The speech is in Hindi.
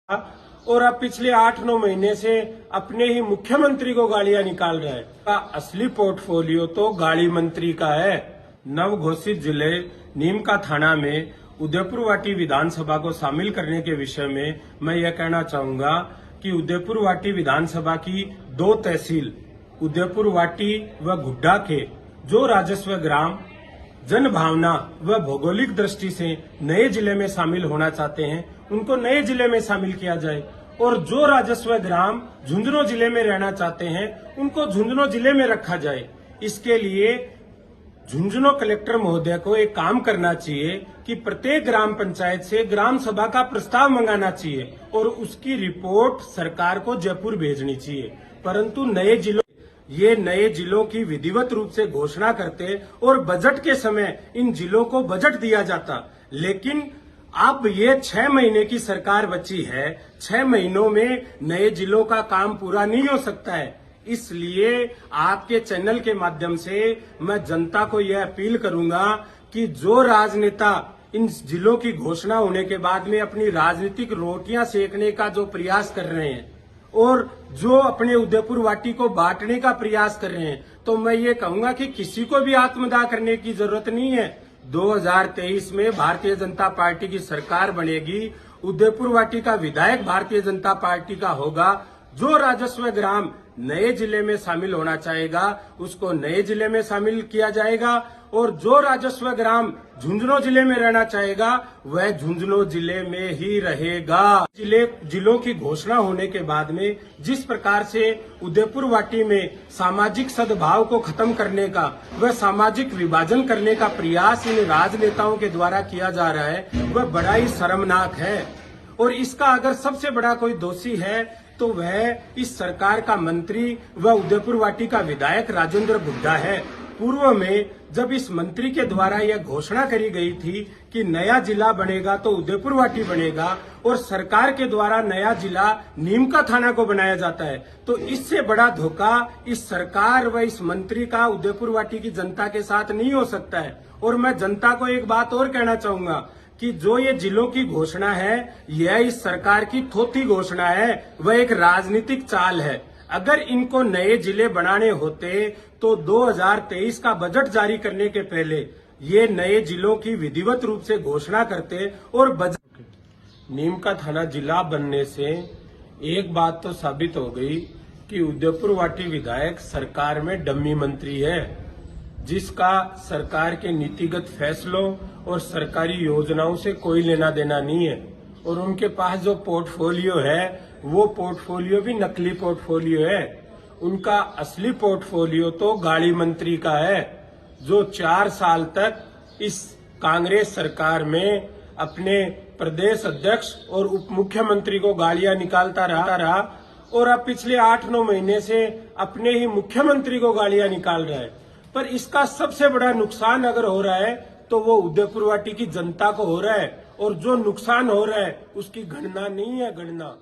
और अब पिछले 8-9 महीने से अपने ही मुख्यमंत्री को गालियां निकाल रहा है। का असली पोर्टफोलियो तो गाली मंत्री का है। नव घोषित जिले नीम का थाना में उदयपुर वाटी विधानसभा को शामिल करने के विषय में मैं यह कहना चाहूंगा कि उदयपुर वाटी विधानसभा की 2 तहसील उदयपुर वाटी व गुड्डा के जो राजस्व ग्राम जन भावना व भौगोलिक दृष्टि से नए जिले में शामिल होना चाहते हैं, उनको नए जिले में शामिल किया जाए और जो राजस्व ग्राम झुंझुनू जिले में रहना चाहते हैं उनको झुंझुनू जिले में रखा जाए। इसके लिए झुंझुनू कलेक्टर महोदय को एक काम करना चाहिए कि प्रत्येक ग्राम पंचायत से ग्राम सभा का प्रस्ताव मंगाना चाहिए और उसकी रिपोर्ट सरकार को जयपुर भेजनी चाहिए। परंतु ये नए जिलों की विधिवत रूप से घोषणा करते और बजट के समय इन जिलों को बजट दिया जाता, लेकिन अब ये 6 महीने की सरकार बची है, 6 महीनों में नए जिलों का काम पूरा नहीं हो सकता है। इसलिए आपके चैनल के माध्यम से मैं जनता को यह अपील करूंगा कि जो राजनेता इन जिलों की घोषणा होने के बाद में अपनी राजनीतिक रोटियां सेकने का जो प्रयास कर रहे हैं और जो अपने उदयपुर वाटी को बांटने का प्रयास कर रहे हैं, तो मैं ये कहूंगा कि किसी को भी आत्मदाह करने की जरूरत नहीं है। 2023 में भारतीय जनता पार्टी की सरकार बनेगी, उदयपुर वाटी का विधायक भारतीय जनता पार्टी का होगा। जो राजस्व ग्राम नए जिले में शामिल होना चाहेगा उसको नए जिले में शामिल किया जाएगा और जो राजस्व ग्राम झुंझुनू जिले में रहना चाहेगा वह झुंझुनू जिले में ही रहेगा। जिलों की घोषणा होने के बाद में जिस प्रकार से उदयपुर वाटी में सामाजिक सद्भाव को खत्म करने का व सामाजिक विभाजन करने का प्रयास इन राजनेताओं के द्वारा किया जा रहा है वह बड़ा ही शर्मनाक है। और इसका अगर सबसे बड़ा कोई दोषी है तो वह इस सरकार का मंत्री व उदयपुर वाटी का विधायक राजेंद्र गुड्डा है। पूर्व में जब इस मंत्री के द्वारा यह घोषणा करी गई थी कि नया जिला बनेगा तो उदयपुर वाटी बनेगा और सरकार के द्वारा नया जिला नीम का थाना को बनाया जाता है, तो इससे बड़ा धोखा इस सरकार व इस मंत्री का उदयपुर वाटी की जनता के साथ नहीं हो सकता है। और मैं जनता को एक बात और कहना चाहूंगा कि जो ये जिलों की घोषणा है यह इस सरकार की थोथी घोषणा है, वह एक राजनीतिक चाल है। अगर इनको नए जिले बनाने होते तो 2023 का बजट जारी करने के पहले ये नए जिलों की विधिवत रूप से घोषणा करते और बजट नीम का थाना जिला बनने से एक बात तो साबित हो गई कि उदयपुर वाटी विधायक सरकार में डम्मी मंत्री है, जिसका सरकार के नीतिगत फैसलों और सरकारी योजनाओं से कोई लेना देना नहीं है। और उनके पास जो पोर्टफोलियो है वो पोर्टफोलियो भी नकली पोर्टफोलियो है। उनका असली पोर्टफोलियो तो गाड़ी मंत्री का है, जो 4 साल तक इस कांग्रेस सरकार में अपने प्रदेश अध्यक्ष और उप मुख्यमंत्री को गालियां निकालता रहा और अब पिछले 8-9 महीने से अपने ही मुख्यमंत्री को गालियां निकाल रहा है। पर इसका सबसे बड़ा नुकसान अगर हो रहा है तो वो उदयपुर वाटी की जनता को हो रहा है और जो नुकसान हो रहा है उसकी गणना नहीं है गणना।